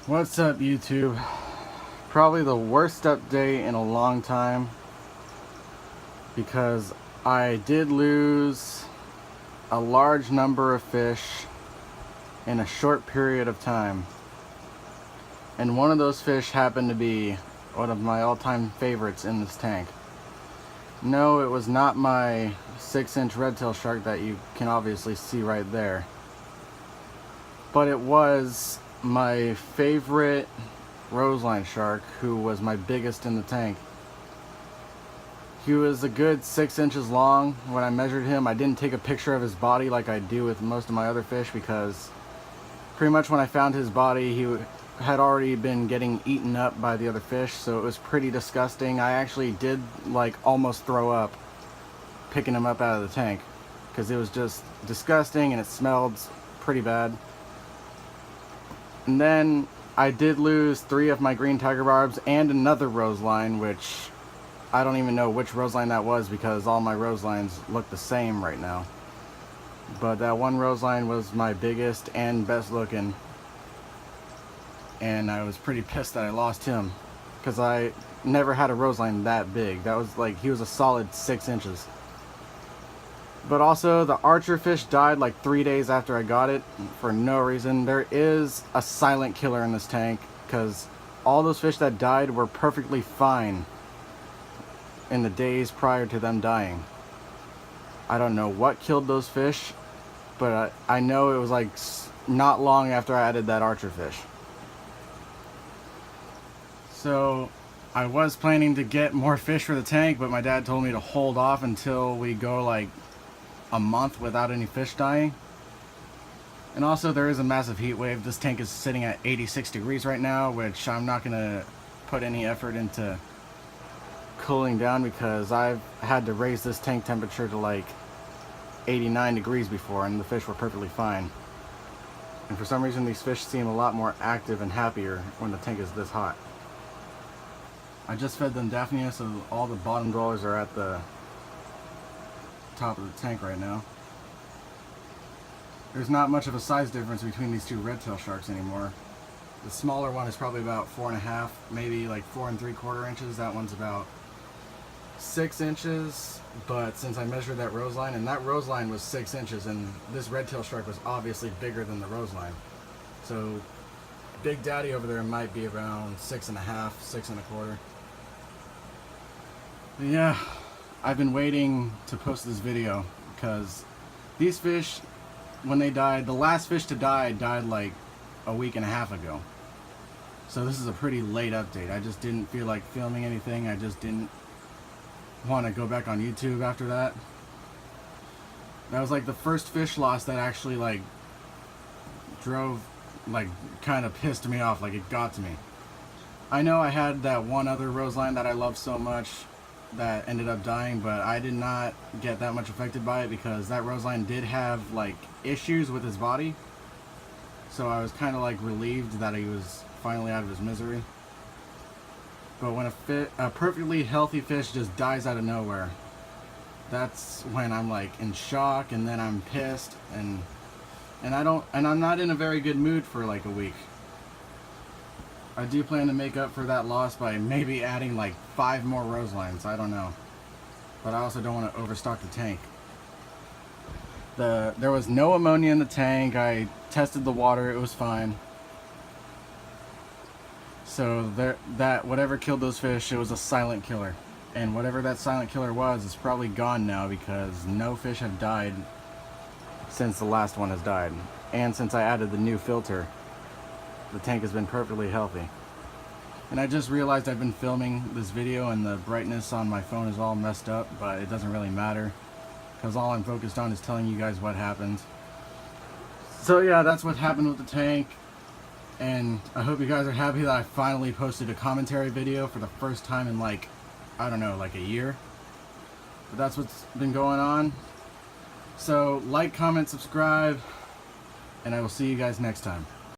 What's up, YouTube? Probably the worst update in a long time because I did lose a large number of fish in a short period of time. And one of those fish happened to be one of my all-time favorites in this tank. No, it was not my 6-inch red-tailed shark that you can obviously see right there. But it was my favorite roseline shark, who was my biggest in the tank. He was a good 6 inches long. When I measured him, I didn't take a picture of his body like I do with most of my other fish, because pretty much when I found his body, he had already been getting eaten up by the other fish, so it was pretty disgusting. I actually did almost throw up picking him up out of the tank because it was just disgusting and it smelled pretty bad. And then I did lose 3 of my green tiger barbs and another roseline, which I don't even know which roseline that was because all my roselines look the same right now. But that one roseline was my biggest and best looking, and I was pretty pissed that I lost him because I never had a roseline that big. That was he was a solid 6 inches. But also, the archer fish died 3 days after I got it for no reason. There is a silent killer in this tank because all those fish that died were perfectly fine in the days prior to them dying. I don't know what killed those fish, but I know it was not long after I added that archer fish. So I was planning to get more fish for the tank, but my dad told me to hold off until we go a month without any fish dying. And also, there is a massive heat wave. This tank is sitting at 86 degrees right now, which I'm not gonna put any effort into cooling down because I've had to raise this tank temperature to 89 degrees before, and the fish were perfectly fine. And for some reason, these fish seem a lot more active and happier when the tank is this hot. I just fed them Daphnia, so all the bottom dwellers are at the top of the tank right now. There's not much of a size difference between these two red-tailed sharks anymore. The smaller one is probably about 4.5, maybe 4 3/4 inches. That one's about 6 inches, but since I measured that roseline, and that roseline was 6 inches, and this red-tailed shark was obviously bigger than the roseline. So Big Daddy over there might be around 6.5, 6 1/4. But yeah, I've been waiting to post this video because these fish, when they died, the last fish to die died a week and a half ago. So this is a pretty late update. I just didn't feel like filming anything. I just didn't want to go back on YouTube after that. That was the first fish loss that actually drove, kind of pissed me off. It got to me. I know I had that one other roseline that I love so much that ended up dying, but I did not get that much affected by it because that roseline did have issues with his body. So I was kind of relieved that he was finally out of his misery. But when a perfectly healthy fish just dies out of nowhere, that's when I'm in shock, and then I'm pissed, and I'm not in a very good mood for a week. I do plan to make up for that loss by maybe adding 5 more roselines. I don't know, but I also don't want to overstock the tank. There was no ammonia in the tank. I tested the water; it was fine. So that whatever killed those fish, it was a silent killer, and whatever that silent killer was is probably gone now because no fish have died since the last one has died, and since I added the new filter, the tank has been perfectly healthy. And I just realized I've been filming this video and the brightness on my phone is all messed up, but it doesn't really matter because all I'm focused on is telling you guys what happened. So yeah, that's what happened with the tank, and I hope you guys are happy that I finally posted a commentary video for the first time in I don't know, a year. But that's what's been going on. So like, comment, subscribe, and I will see you guys next time.